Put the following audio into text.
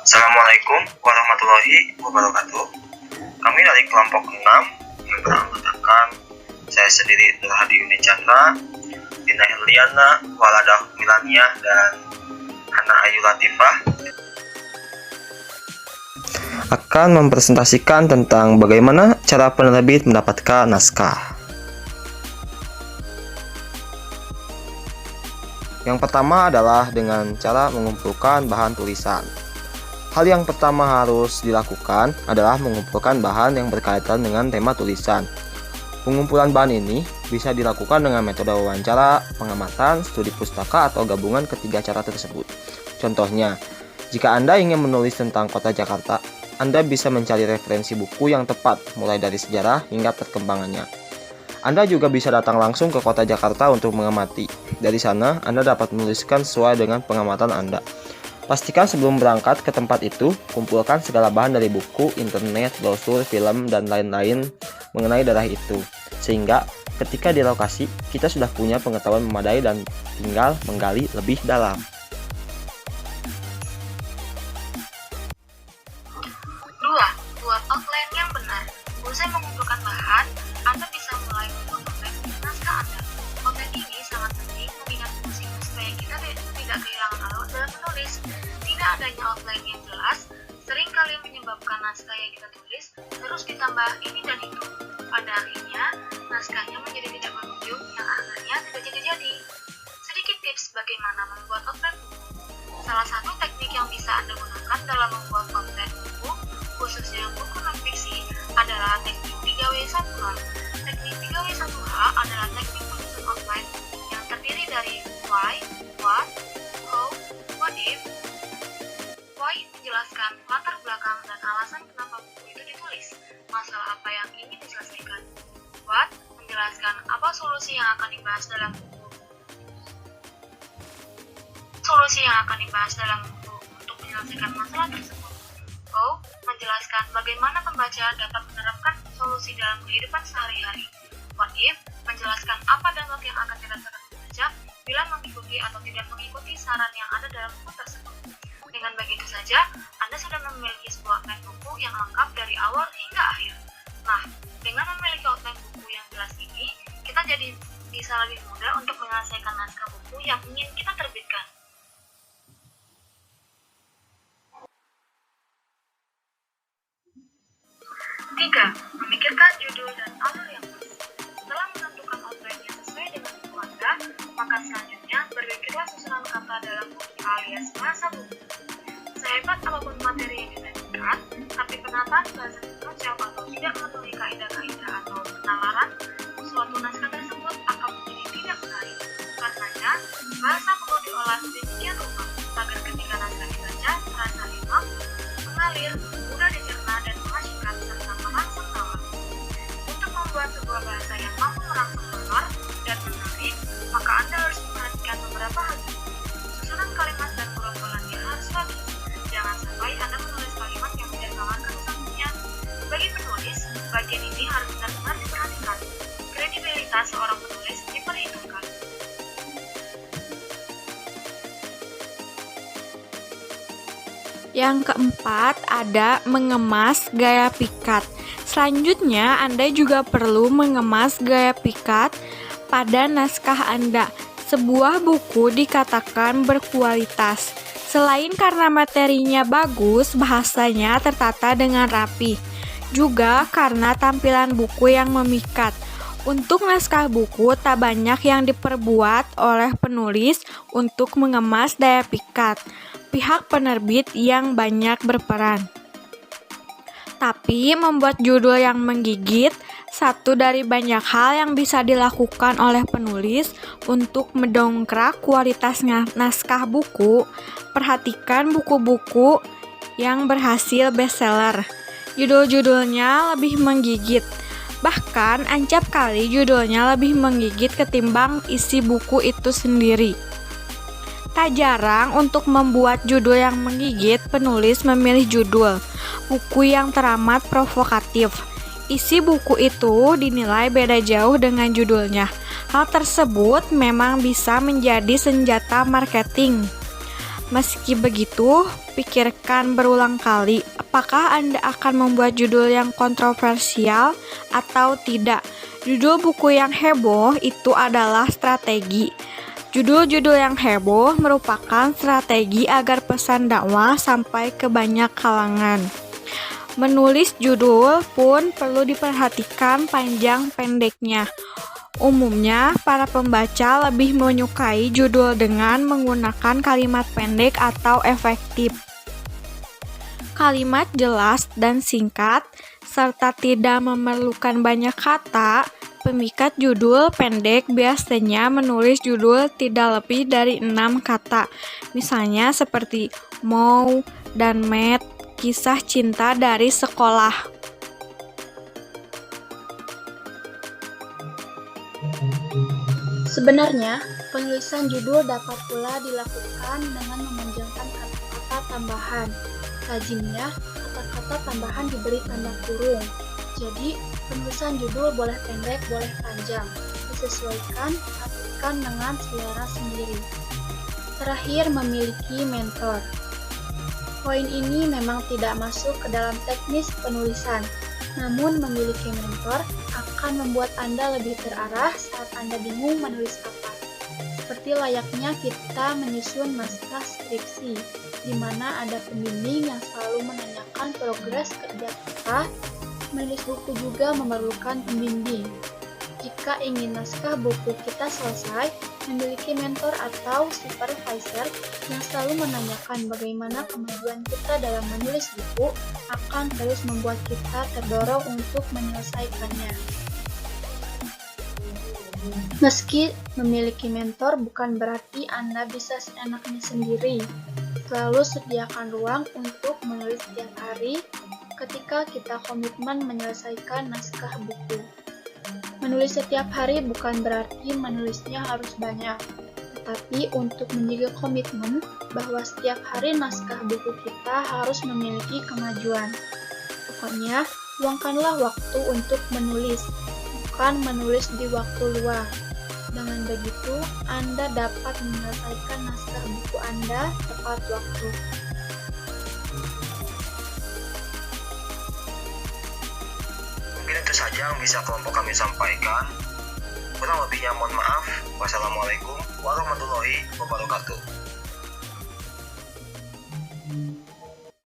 Assalamualaikum warahmatullahi wabarakatuh. Kami dari kelompok 6 yang beranggotakan saya sendiri Nur Hadi Yuni Chandra, Dina Hirliana, Waladah Milania, dan Hana Ayu Latifah akan mempresentasikan tentang bagaimana cara penerbit mendapatkan naskah. Yang pertama adalah dengan cara mengumpulkan bahan tulisan. Hal yang pertama harus dilakukan adalah mengumpulkan bahan yang berkaitan dengan tema tulisan. Pengumpulan bahan ini bisa dilakukan dengan metode wawancara, pengamatan, studi pustaka, atau gabungan ketiga cara tersebut. Contohnya, jika Anda ingin menulis tentang kota Jakarta, Anda bisa mencari referensi buku yang tepat, mulai dari sejarah hingga perkembangannya. Anda juga bisa datang langsung ke kota Jakarta untuk mengamati. Dari sana, Anda dapat menuliskan sesuai dengan pengamatan Anda. Pastikan sebelum berangkat ke tempat itu, kumpulkan segala bahan dari buku, internet, brosur, film, dan lain-lain mengenai daerah itu. Sehingga ketika di lokasi, kita sudah punya pengetahuan memadai dan tinggal menggali lebih dalam. Buat outline yang benar. Usai mengumpulkan bahan, Anda bisa mulai membuat outline naskah Anda. Outline ini sangat penting mengingat fungsi supaya kita tidak kehilangan alur dalam menulis. Tidak adanya outline yang jelas seringkali menyebabkan naskah yang kita tulis terus ditambah ini dan itu. Pada akhirnya, naskahnya menjadi tidak berujung yang akhirnya tidak jadi-jadi. Sedikit tips bagaimana membuat outline buku. Salah satu teknik yang bisa Anda gunakan dalam membuat outline buku, khususnya buku non-fiksi, adalah teknik 3W1H. Teknik 3W1H adalah teknik penyusun outline yang terdiri dari why, what, how, what if. Why menjelaskan latar belakang dan alasan kenapa buku itu ditulis, masalah apa yang ingin diselesaikan. What menjelaskan apa solusi yang akan dibahas dalam buku. Untuk menyelesaikan masalah tersebut. How menjelaskan bagaimana pembaca dapat menerapkan solusi dalam kehidupan sehari-hari. What if menjelaskan apa dampak yang akan dirasakan pembaca bila mengikuti atau tidak mengikuti saran yang ada dalam buku tersebut. Dengan begitu saja, Anda sudah memiliki sebuah outline buku yang lengkap dari awal hingga akhir. Nah, dengan memiliki outline buku yang jelas ini, kita jadi bisa lebih mudah untuk menyelesaikan naskah buku yang ingin kita terbitkan. 3. Memikirkan judul dan alur yang pas. Setelah menentukan outline yang sesuai dengan buku Anda, maka selanjutnya berpikirlah susunan kata dalam buku alias bahasa buku. Sehebat apapun materi yang ditemukan, tapi penataan bahasa konsep atau tidak memenuhi kaidah-kaidah atau penalaran suatu naskah tersebut akan menjadi tidak menarik. Karenanya, bahasa perlu diolah sedemikian rupa agar ketika naskah dibaca terasa enak, mengalir, mudah dicerna dan mengasyikkan serta merangsang nalar. Untuk membuat sebuah bahasa yang mampu merangsang nalar dan menarik, maka Anda harus memperhatikan beberapa hal. Susunan kalimat dan gerombolannya harus rapi. Jangan sampai Anda menulis kalimat yang tidak mengamalkan satunya. Bagi penulis, bagian ini harus benar-benar diperhatikan. Kredibilitas seorang penulis diperhitungkan. Yang keempat, ada mengemas gaya pikat. Selanjutnya, Anda juga perlu mengemas gaya pikat pada naskah Anda. Sebuah buku dikatakan berkualitas. Selain karena materinya bagus, bahasanya tertata dengan rapi. Juga karena tampilan buku yang memikat. Untuk naskah buku, tak banyak yang diperbuat oleh penulis untuk mengemas daya pikat pihak penerbit yang banyak berperan. Tapi membuat judul yang menggigit satu dari banyak hal yang bisa dilakukan oleh penulis untuk mendongkrak kualitas naskah buku. Perhatikan buku-buku yang berhasil bestseller. Judul-judulnya lebih menggigit. Bahkan ancap kali judulnya lebih menggigit ketimbang isi buku itu sendiri. Tak jarang untuk membuat judul yang menggigit, penulis memilih judul buku yang teramat provokatif. Isi buku itu dinilai beda jauh dengan judulnya. Hal tersebut memang bisa menjadi senjata marketing. Meski begitu, pikirkan berulang kali apakah Anda akan membuat judul yang kontroversial atau tidak. Judul buku yang heboh itu adalah strategi. Judul-judul yang heboh merupakan strategi agar pesan dakwah sampai ke banyak kalangan. Menulis judul pun perlu diperhatikan panjang pendeknya. Umumnya, para pembaca lebih menyukai judul dengan menggunakan kalimat pendek atau efektif. Kalimat jelas dan singkat, serta tidak memerlukan banyak kata. Pemikat judul pendek biasanya menulis judul tidak lebih dari 6 kata. Misalnya seperti Mau dan Matt, kisah cinta dari sekolah. Sebenarnya, penulisan judul dapat pula dilakukan dengan memanjangkan kata-kata tambahan. Lazimnya, kata-kata tambahan diberi tanda kurung. Jadi, penulisan judul boleh pendek, boleh panjang. Disesuaikan, artikan dengan selera sendiri. Terakhir, memiliki mentor. Poin ini memang tidak masuk ke dalam teknis penulisan. Namun, memiliki mentor akan membuat Anda lebih terarah saat Anda bingung menulis apa. Seperti layaknya kita menyusun naskah skripsi, di mana ada pembimbing yang selalu menanyakan progres kerja kita. Menulis buku juga memerlukan pembimbing. Jika ingin naskah buku kita selesai, memiliki mentor atau supervisor yang selalu menanyakan bagaimana kemajuan kita dalam menulis buku akan terus membuat kita terdorong untuk menyelesaikannya. Meski memiliki mentor bukan berarti Anda bisa seenaknya sendiri. Selalu sediakan ruang untuk menulis setiap hari ketika kita komitmen menyelesaikan naskah buku. Menulis setiap hari bukan berarti menulisnya harus banyak, tetapi untuk menjaga komitmen bahwa setiap hari naskah buku kita harus memiliki kemajuan. Pokoknya, luangkanlah waktu untuk menulis, bukan menulis di waktu luang. Dengan begitu, Anda dapat menyelesaikan naskah buku Anda tepat waktu. Mungkin itu saja yang bisa kelompok kami sampaikan. Kurang lebihnya mohon maaf. Wassalamualaikum warahmatullahi wabarakatuh.